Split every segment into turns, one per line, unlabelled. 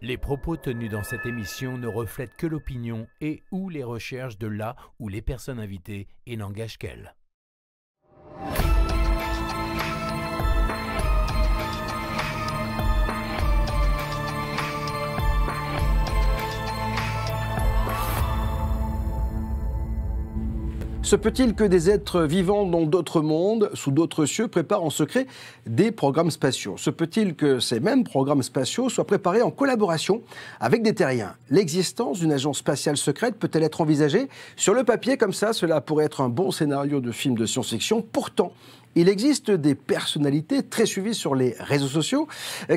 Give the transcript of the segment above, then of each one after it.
Les propos tenus dans cette émission ne reflètent que l'opinion et ou les recherches de la ou les personnes invitées et n'engagent qu'elles.
Se peut-il que des êtres vivants dans d'autres mondes, sous d'autres cieux, préparent en secret des programmes spatiaux? Se peut-il que ces mêmes programmes spatiaux soient préparés en collaboration avec des terriens? L'existence d'une agence spatiale secrète peut-elle être envisagée? Sur le papier, comme ça, cela pourrait être un bon scénario de film de science-fiction. Pourtant, il existe des personnalités très suivies sur les réseaux sociaux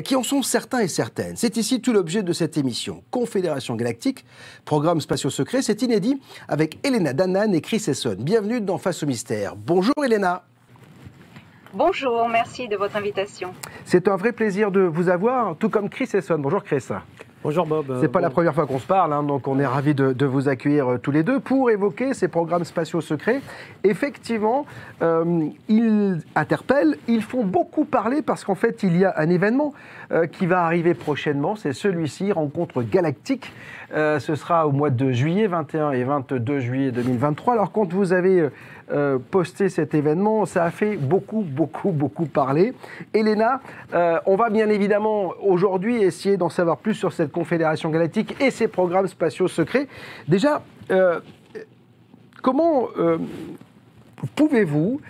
qui en sont certains et certaines. C'est ici tout l'objet de cette émission. Confédération Galactique, programme spatiaux secrets, c'est inédit avec Elena Danaan et Chris Esson. Bienvenue dans Face au Mystère. Bonjour Elena.
Bonjour, merci de votre invitation.
C'est un vrai plaisir de vous avoir, tout comme Chris Esson. Bonjour Chris.
Bonjour Bob.
C'est pas la première fois qu'on se parle, donc on est ravis de vous accueillir tous les deux pour évoquer ces programmes spatiaux secrets. Effectivement, ils interpellent, ils font beaucoup parler parce qu'en fait, il y a un événement qui va arriver prochainement, c'est celui-ci, Rencontre Galactique. Ce sera au mois de juillet, 21 et 22 juillet 2023. Alors quand vous avez posté cet événement, ça a fait beaucoup parler. Elena, on va bien évidemment aujourd'hui essayer d'en savoir plus sur cette Confédération Galactique et ses programmes spatiaux secrets. Déjà, comment pouvez-vous,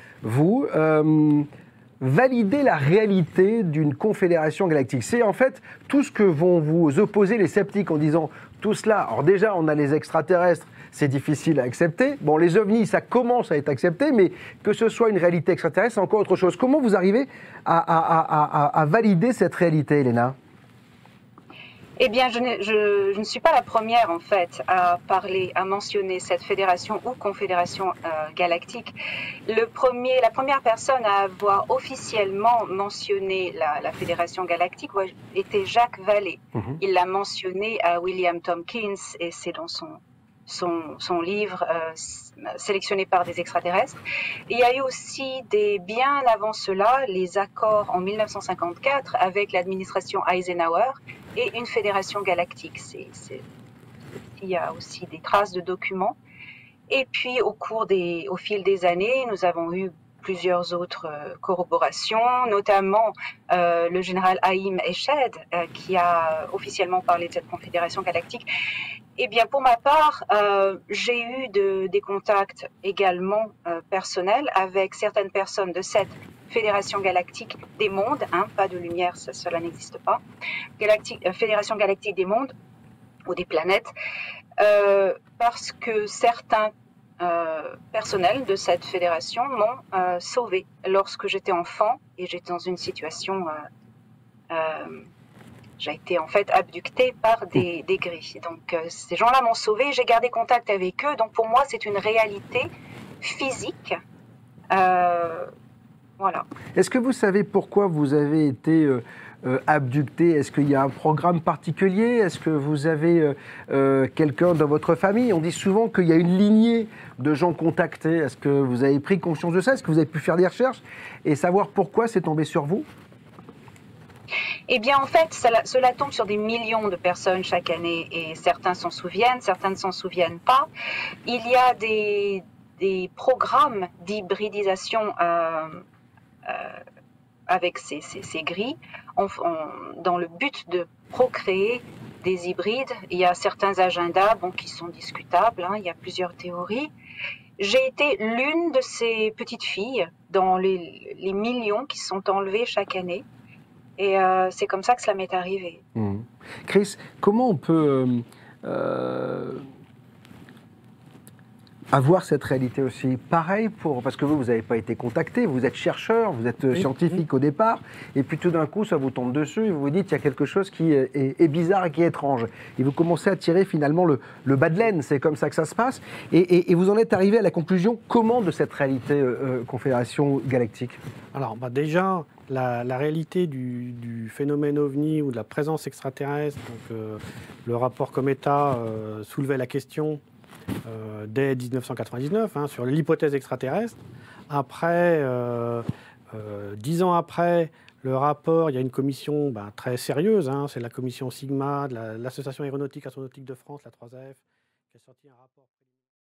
valider la réalité d'une confédération galactique? C'est en fait tout ce que vont vous opposer les sceptiques en disant tout cela. Alors déjà, on a les extraterrestres, c'est difficile à accepter. Bon, les ovnis, ça commence à être accepté, mais que ce soit une réalité extraterrestre, c'est encore autre chose. Comment vous arrivez à valider cette réalité, Elena?
Eh bien, je ne suis pas la première, en fait, à parler, à mentionner cette fédération ou confédération galactique. La première personne à avoir officiellement mentionné la fédération galactique était Jacques Vallée. Il l'a mentionné à William Tompkins, et c'est dans son livre sélectionné par des extraterrestres. Il y a eu aussi bien avant cela les accords en 1954 avec l'administration Eisenhower et une fédération galactique. Il y a aussi des traces de documents. Et puis au fil des années, nous avons eu plusieurs autres corroborations, notamment le général Haïm Eshed qui a officiellement parlé de cette confédération galactique. Eh bien, pour ma part, j'ai eu des contacts également personnels avec certaines personnes de cette Fédération Galactique des Mondes, pas de lumière, cela n'existe pas, Fédération Galactique des Mondes ou des planètes, parce que certains personnels de cette fédération m'ont sauvée lorsque j'étais enfant et j'étais dans une situation... j'ai été en fait abductée par des gris. Donc ces gens-là m'ont sauvée, j'ai gardé contact avec eux. Donc pour moi, c'est une réalité physique. Voilà.
Est-ce que vous savez pourquoi vous avez été abductée? Est-ce qu'il y a un programme particulier? Est-ce que vous avez quelqu'un dans votre famille? On dit souvent qu'il y a une lignée de gens contactés. Est-ce que vous avez pris conscience de ça? Est-ce que vous avez pu faire des recherches et savoir pourquoi c'est tombé sur vous?
Eh bien, en fait, cela tombe sur des millions de personnes chaque année et certains s'en souviennent, certains ne s'en souviennent pas. Il y a des programmes d'hybridisation avec ces gris dans le but de procréer des hybrides. Il y a certains agendas qui sont discutables, il y a plusieurs théories. J'ai été l'une de ces petites filles dans les millions qui sont enlevés chaque année. Et c'est comme ça que cela m'est arrivé.
Chris, comment on peut avoir cette réalité aussi? Pareil, parce que vous n'avez pas été contacté, vous êtes chercheur, vous êtes scientifique au départ, et puis tout d'un coup, ça vous tombe dessus, et vous vous dites qu'il y a quelque chose qui est bizarre et qui est étrange. Et vous commencez à tirer finalement le bas de laine, c'est comme ça que ça se passe. Et vous en êtes arrivé à la conclusion, comment, de cette réalité Confédération Galactique?
Alors, déjà, la réalité du phénomène OVNI ou de la présence extraterrestre, donc, le rapport Cometa soulevait la question dès 1999 sur l'hypothèse extraterrestre. Après, 10 ans après, Le rapport, il y a une commission très sérieuse, hein, c'est la commission Sigma, de l'Association aéronautique astronautique de France, la 3AF, qui a sorti un rapport.